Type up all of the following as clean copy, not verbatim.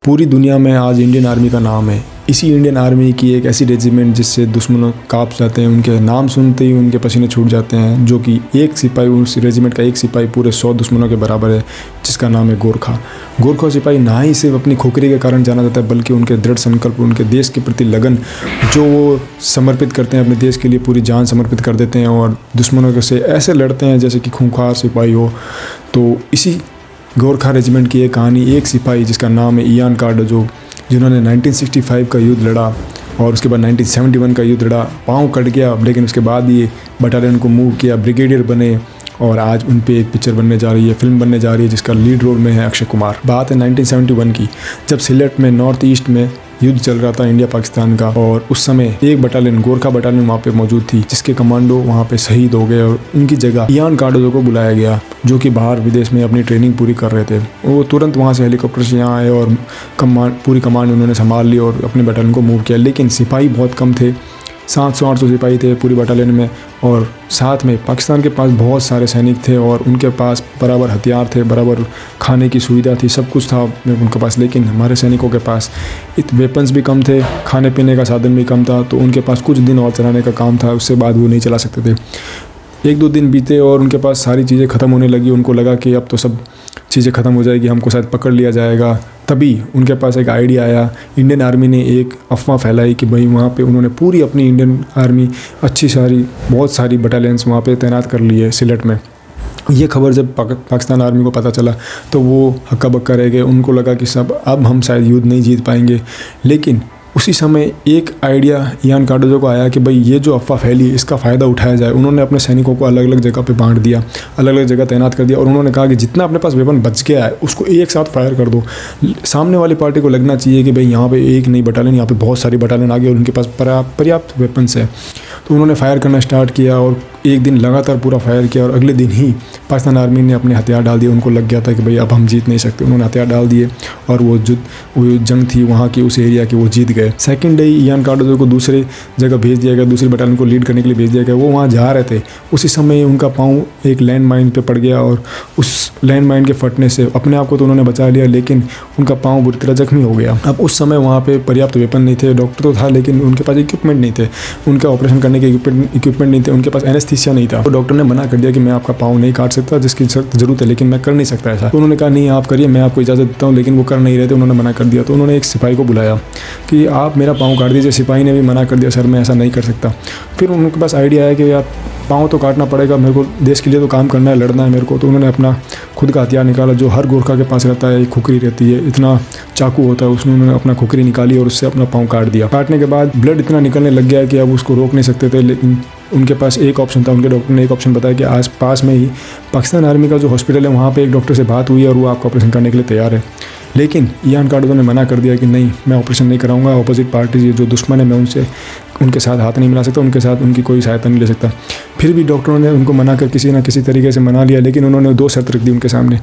पूरी दुनिया में आज इंडियन आर्मी का नाम है। इसी इंडियन आर्मी की एक ऐसी रेजिमेंट जिससे दुश्मनों काँप जाते हैं, उनके नाम सुनते ही उनके पसीने छूट जाते हैं, जो कि एक सिपाही, उस रेजिमेंट का एक सिपाही पूरे 100 दुश्मनों के बराबर है, जिसका नाम है गोरखा। गोरखा सिपाही ना ही सिर्फ अपनी खोखरी के कारण जाना जाता है, बल्कि उनके दृढ़ संकल्प, उनके देश के प्रति लगन जो वो समर्पित करते हैं, अपने देश के लिए पूरी जान समर्पित कर देते हैं और दुश्मनों से ऐसे लड़ते हैं जैसे कि खूंखार सिपाही हो। तो इसी गोरखा रेजिमेंट की एक कहानी, एक सिपाही जिसका नाम है इयान कार्डो, जिन्होंने 1965 का युद्ध लड़ा और उसके बाद 1971 का युद्ध लड़ा। पाँव कट गया, लेकिन उसके बाद ये बटालियन को मूव किया, ब्रिगेडियर बने और आज उन पे एक पिक्चर बनने जा रही है, फिल्म बनने जा रही है, जिसका लीड रोल में है अक्षय कुमार। बात है 1971 की, जब सिलेट में नॉर्थ ईस्ट में युद्ध चल रहा था इंडिया पाकिस्तान का, और उस समय एक बटालियन, गोरखा बटालियन वहाँ पे मौजूद थी, जिसके कमांडो वहाँ पे शहीद हो गए और उनकी जगह इयान कार्डो को बुलाया गया, जो कि बाहर विदेश में अपनी ट्रेनिंग पूरी कर रहे थे। वो तुरंत वहाँ से हेलीकॉप्टर से यहाँ आए और पूरी कमांड उन्होंने संभाल ली और अपने बटालियन को मूव किया। लेकिन सिपाही बहुत कम थे, 700-800 सिपाही थे पूरी बटालियन में, और साथ में पाकिस्तान के पास बहुत सारे सैनिक थे और उनके पास बराबर हथियार थे, बराबर खाने की सुविधा थी, सब कुछ था उनके पास। लेकिन हमारे सैनिकों के पास वेपन्स भी कम थे, खाने पीने का साधन भी कम था, तो उनके पास कुछ दिन और चलाने का काम था, उससे बाद वो नहीं चला सकते थे। 1-2 दिन बीते और उनके पास सारी चीज़ें ख़त्म होने लगी। उनको लगा कि अब तो सब चीज़ें ख़त्म हो जाएगी, हमको शायद पकड़ लिया जाएगा। तभी उनके पास एक आइडिया आया। इंडियन आर्मी ने एक अफवाह फैलाई कि भाई वहाँ पे उन्होंने पूरी अपनी इंडियन आर्मी बहुत सारी बटालियंस वहाँ पे तैनात कर ली है सिलेट में। ये खबर जब पाकिस्तान आर्मी को पता चला तो वो हक्का बक्का रह गए। उनको लगा कि सब अब हम शायद युद्ध नहीं जीत पाएंगे। लेकिन उसी समय एक आइडिया इयान कार्डो को आया कि भाई ये जो अफवाह फैली, इसका फ़ायदा उठाया जाए। उन्होंने अपने सैनिकों को अलग अलग जगह पे बांट दिया, अलग अलग जगह तैनात कर दिया और उन्होंने कहा कि जितना अपने पास वेपन बच गया है उसको एक साथ फायर कर दो। सामने वाली पार्टी को लगना चाहिए कि भाई यहाँ पे एक नहीं बटालियन, यहाँ पे बहुत सारी बटालियन आ गई और उनके पास पर्याप्त वेपन्स है। तो उन्होंने फायर करना स्टार्ट किया और एक दिन लगातार पूरा फायर किया और अगले दिन ही पाकिस्तान आर्मी ने अपने हथियार डाल दिए। उनको लग गया था कि भाई अब हम जीत नहीं सकते। उन्होंने हथियार डाल दिए और वो जंग थी वहाँ की, उस एरिया की, वो जीत गए। सेकंड डे इयान कार्डो को दूसरे जगह भेज दिया गया, दूसरी बटालियन को लीड करने के लिए भेज दिया गया। वो वहाँ जा रहे थे, उसी समय उनका पाँव एक लैंड माइन पर पड़ गया और उस लैंड माइन के फटने से अपने आप को तो उन्होंने बचा लिया, लेकिन उनका पाँव बुरी तरह जख्मी हो गया। अब उस समय वहाँ पर पर्याप्त वेपन नहीं थे, डॉक्टर तो था लेकिन उनके पास इक्विपमेंट नहीं थे, उनका ऑपरेशन करने के इक्विपमेंट नहीं थे, उनके पास एनेस्थीसिया नहीं था। तो डॉक्टर ने मना कर दिया कि मैं आपका पाँव नहीं काट सकता, जिसकी सख्त जरूरत है, लेकिन मैं कर नहीं सकता ऐसा। तो उन्होंने कहा नहीं आप करिए, मैं आपको इजाज़त देता हूँ, लेकिन वो कर नहीं रहे थे, उन्होंने मना कर दिया। तो उन्होंने एक सिपाही को बुलाया कि आप मेरा पाँव काट दीजिए। सिपाही ने भी मना कर दिया, सर मैं ऐसा नहीं कर सकता। फिर उनके पास आइडिया आया कि यार पाँव तो काटना पड़ेगा, मेरे को देश के लिए तो काम करना है, लड़ना है मेरे को। तो उन्होंने अपना खुद का हथियार निकाला, जो हर गोरखा के पास रहता है, एक खुकरी रहती है, इतना चाकू होता है, उसने उन्होंने अपना खुकरी निकाली और उससे अपना पाँव काट दिया। काटने के बाद ब्लड इतना निकलने लग गया कि अब उसको रोक नहीं सकते थे, लेकिन उनके पास एक ऑप्शन था। उनके डॉक्टर ने एक ऑप्शन बताया कि आस पास में ही पाकिस्तान आर्मी का जो हॉस्पिटल है, वहाँ पे एक डॉक्टर से बात हुई है और वो आपका ऑपरेशन करने के लिए तैयार है। लेकिन इयान कार्डो ने मना कर दिया कि नहीं, मैं ऑपरेशन नहीं कराऊंगा। अपोजिट पार्टी जो दुश्मन है, मैं उनके साथ हाथ नहीं मिला सकता, उनके साथ उनकी कोई सहायता नहीं ले सकता। फिर भी डॉक्टरों ने उनको मना कर किसी ना किसी तरीके से मना लिया, लेकिन उन्होंने 2 शर्त रख दी उनके सामने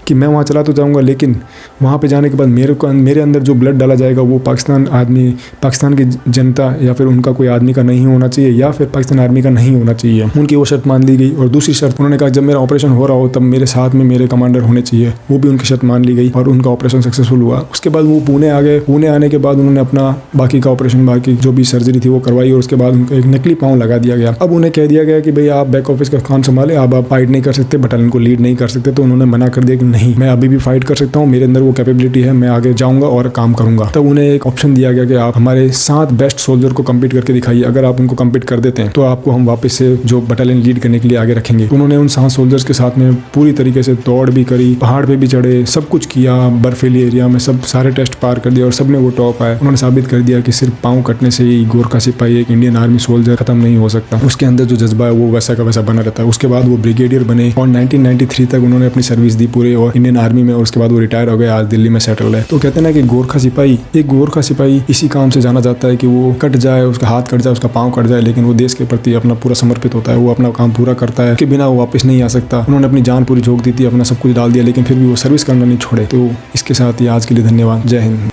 कि मैं वहाँ चला तो जाऊँगा, लेकिन वहाँ पे जाने के बाद मेरे अंदर जो ब्लड डाला जाएगा वो पाकिस्तान की जनता या फिर उनका कोई आदमी का नहीं होना चाहिए, या फिर पाकिस्तान आर्मी का नहीं होना चाहिए। उनकी वो शर्त मान ली गई। और दूसरी शर्त उन्होंने कहा जब मेरा ऑपरेशन हो रहा हो तब मेरे साथ में मेरे कमांडर होने चाहिए, वो भी उनकी शर्त मान ली गई और उनका ऑपरेशन सक्सेसफुल हुआ। उसके बाद वो पुणे आ गए। पुणे आने के बाद उन्होंने अपना बाकी का ऑपरेशन, बाकी जो भी सर्जरी थी वो करवाई और उसके बाद उनको एक नकली पाँव लगा दिया गया। अब उन्हें कह दिया गया कि भाई आप बैक ऑफिस का काम संभाले, आप फाइट नहीं कर सकते, बटालियन को लीड नहीं कर सकते। तो उन्होंने मना कर दिया कि नहीं, मैं अभी भी फाइट कर सकता हूँ, मेरे अंदर वो कैपेबिलिटी है, मैं आगे जाऊँगा और काम करूँगा। तब उन्हें एक ऑप्शन दिया गया कि आप हमारे 7 बेस्ट सोल्जर को कम्पीट करके दिखाइए, अगर आप उनको कम्पीट कर देते हैं तो आपको हम वापस से जो बटालियन लीड करने के लिए आगे रखेंगे। उन्होंने उन 7 सोल्जर्स के साथ में पूरी तरीके से दौड़ भी करी, पहाड़ पे भी चढ़े, सब कुछ किया, बर्फीली एरिया में सब सारे टेस्ट पार कर दिया और सब में वो टॉप आए। उन्होंने साबित कर दिया कि सिर्फ पाँव कटने से ही गोरखा सिपाही, एक इंडियन आर्मी सोल्जर खत्म नहीं हो सकता, उसके अंदर जो जज्बा है वो वैसा का वैसा बना रहता है। उसके बाद वो ब्रिगेडियर बने और 1993 तक उन्होंने अपनी सर्विस दी पूरे और इंडियन आर्मी में, और उसके बाद वो रिटायर हो गए, आज दिल्ली में सेटल है। तो कहते हैं ना कि एक गोरखा सिपाही इसी काम से जाना जाता है कि वो कट जाए, उसका हाथ कट जाए, उसका पाँव कट जाए, लेकिन वो देश के प्रति अपना पूरा समर्पित होता है, वो अपना काम पूरा करता है कि बिना वो वापस नहीं आ सकता। उन्होंने अपनी जान पूरी झोंक दी थी, अपना सब कुछ डाल दिया, लेकिन फिर भी वो सर्विस करना नहीं छोड़े। तो इसके साथ ही आज के लिए धन्यवाद। जय हिंद।